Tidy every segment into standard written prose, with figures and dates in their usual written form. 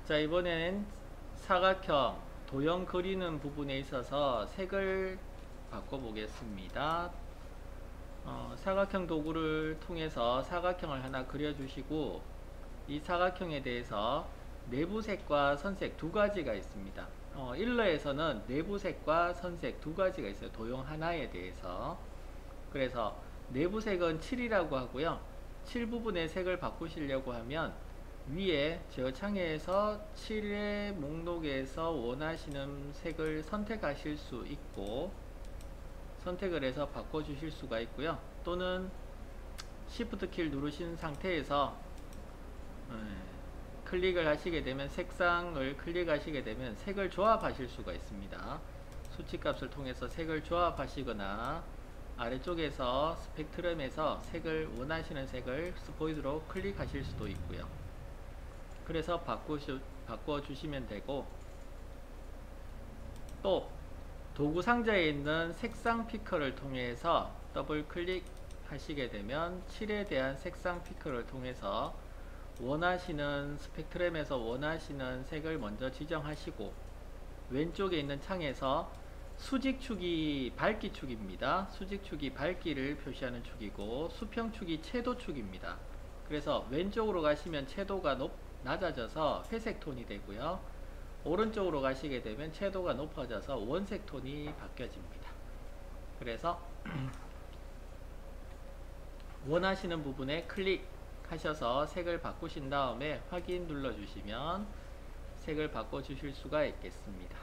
자, 이번에는 사각형 도형 그리는 부분에 있어서 색을 바꿔보겠습니다. 사각형 도구를 통해서 사각형을 하나 그려주시고, 이 사각형에 대해서 내부색과 선색 두 가지가 있습니다. 일러에서는 내부색과 선색 두 가지가 있어요. 도형 하나에 대해서. 그래서 내부색은 7이라고 하고요. 7 부분의 색을 바꾸시려고 하면 위에 제어 창에서 7의 목록에서 원하시는 색을 선택하실 수 있고, 선택을 해서 바꿔주실 수가 있고요. 또는 Shift 키를 누르신 상태에서 클릭을 하시게 되면, 색상을 클릭하시게 되면 색을 조합하실 수가 있습니다. 수치값을 통해서 색을 조합하시거나, 아래쪽에서 스펙트럼에서 색을 원하시는 색을 보이도록 클릭하실 수도 있고요. 그래서 바꿔주시면 되고, 또 도구 상자에 있는 색상 피커를 통해서 더블 클릭 하시게 되면 7에 대한 색상 피커를 통해서 원하시는 스펙트럼에서 원하시는 색을 먼저 지정하시고, 왼쪽에 있는 창에서 수직축이 밝기축입니다. 수직축이 밝기를 표시하는 축이고, 수평축이 채도축입니다. 그래서 왼쪽으로 가시면 채도가 낮아져서 회색 톤이 되고요. 오른쪽으로 가시게 되면 채도가 높아져서 원색 톤이 바뀌어집니다. 그래서 원하시는 부분에 클릭하셔서 색을 바꾸신 다음에 확인 눌러주시면 색을 바꿔주실 수가 있겠습니다.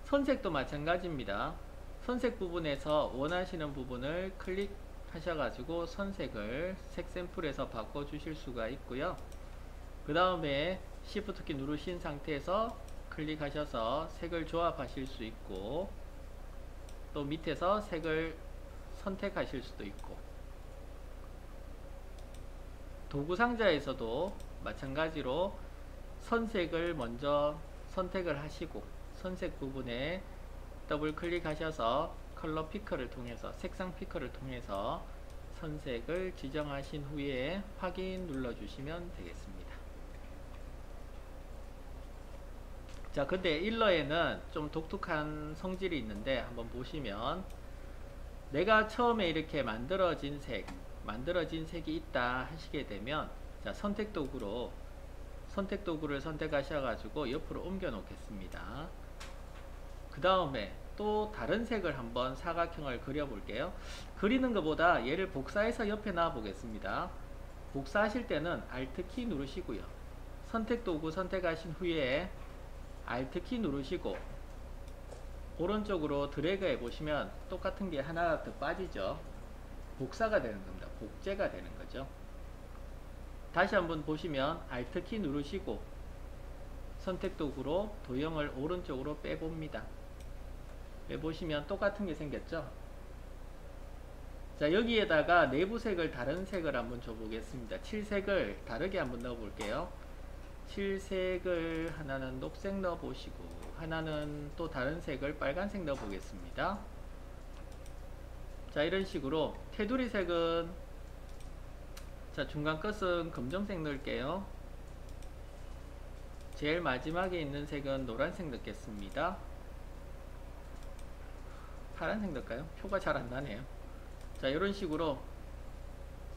선색도 마찬가지입니다. 선색 부분에서 원하시는 부분을 클릭하셔가지고 선색을 색 샘플에서 바꿔주실 수가 있고요. 그 다음에 Shift 키 누르신 상태에서 클릭하셔서 색을 조합하실 수 있고, 또 밑에서 색을 선택하실 수도 있고, 도구 상자에서도 마찬가지로 선색을 먼저 선택을 하시고, 선색 부분에 더블 클릭하셔서 컬러 피커를 통해서, 색상 피커를 통해서 선색을 지정하신 후에 확인 눌러주시면 되겠습니다. 자, 근데 일러에는 좀 독특한 성질이 있는데, 한번 보시면 내가 처음에 이렇게 만들어진 색이 있다 하시게 되면, 자, 선택 도구를 선택하셔가지고 옆으로 옮겨 놓겠습니다. 그 다음에 또 다른 색을 한번 사각형을 그려 볼게요. 그리는 것보다 얘를 복사해서 옆에 놔 보겠습니다. 복사하실 때는 Alt 키 누르시고요. 선택 도구 선택하신 후에 Alt 키 누르시고 오른쪽으로 드래그 해 보시면 똑같은 게 하나 더 빠지죠. 복사가 되는 겁니다. 복제가 되는 거죠. 다시 한번 보시면 Alt 키 누르시고 선택 도구로 도형을 오른쪽으로 빼봅니다. 빼보시면 똑같은 게 생겼죠. 자, 여기에다가 내부색을 다른 색을 한번 줘보겠습니다. 7색을 다르게 한번 넣어볼게요. 7색을 하나는 녹색 넣어보시고, 하나는 또 다른 색을 빨간색 넣어보겠습니다. 자, 이런 식으로 테두리 색은, 자, 중간 끝은 검정색 넣을게요. 제일 마지막에 있는 색은 노란색 넣겠습니다. 파란색 넣을까요? 표가 잘 안 나네요. 자, 이런 식으로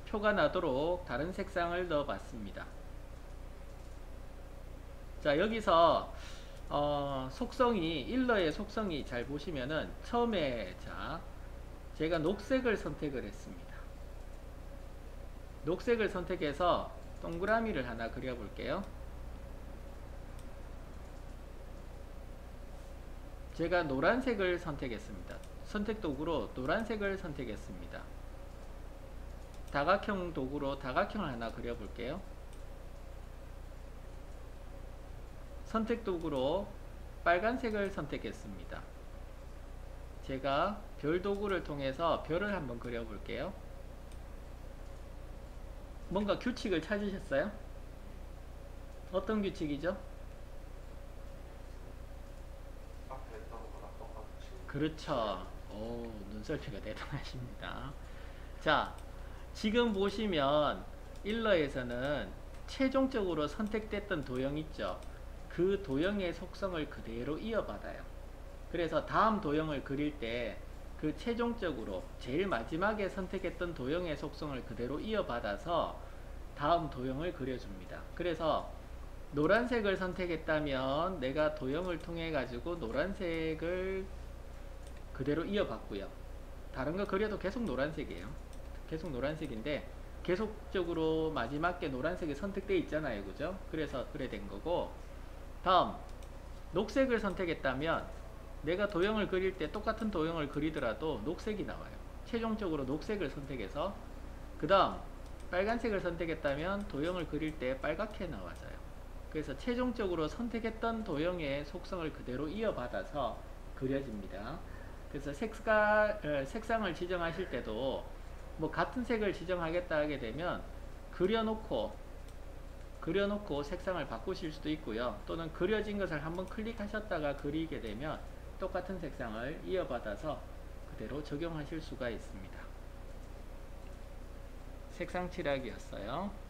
표가 나도록 다른 색상을 넣어 봤습니다. 자, 여기서 속성이, 일러의 속성이 잘 보시면은 처음에, 자, 제가 녹색을 선택을 했습니다. 녹색을 선택해서 동그라미를 하나 그려 볼게요. 제가 노란색을 선택했습니다. 선택 도구로 노란색을 선택했습니다. 다각형 도구로 다각형을 하나 그려 볼게요. 선택 도구로 빨간색을 선택했습니다. 제가 별 도구를 통해서 별을 한번 그려 볼게요. 뭔가 규칙을 찾으셨어요? 어떤 규칙이죠? 앞에 있던 거랑 똑같이. 그렇죠. 오, 눈썰미가 대단하십니다. 자, 지금 보시면 일러에서는 최종적으로 선택됐던 도형 있죠. 그 도형의 속성을 그대로 이어받아요. 그래서 다음 도형을 그릴 때 그 최종적으로 제일 마지막에 선택했던 도형의 속성을 그대로 이어받아서 다음 도형을 그려줍니다. 그래서 노란색을 선택했다면 내가 도형을 통해 가지고 노란색을 그대로 이어받고요. 다른 거 그려도 계속 노란색이에요. 계속 노란색인데 계속적으로 마지막 게 노란색이 선택되어 있잖아요. 그죠? 그래서 그래 된 거고, 다음 녹색을 선택했다면 내가 도형을 그릴 때 똑같은 도형을 그리더라도 녹색이 나와요. 최종적으로 녹색을 선택해서, 그 다음 빨간색을 선택했다면 도형을 그릴 때 빨갛게 나와져요. 그래서 최종적으로 선택했던 도형의 속성을 그대로 이어받아서 그려집니다. 그래서 색상을 지정하실 때도 뭐 같은 색을 지정하겠다 하게 되면 그려놓고 색상을 바꾸실 수도 있고요. 또는 그려진 것을 한번 클릭하셨다가 그리게 되면 똑같은 색상을 이어받아서 그대로 적용하실 수가 있습니다. 색상 칠하기였어요.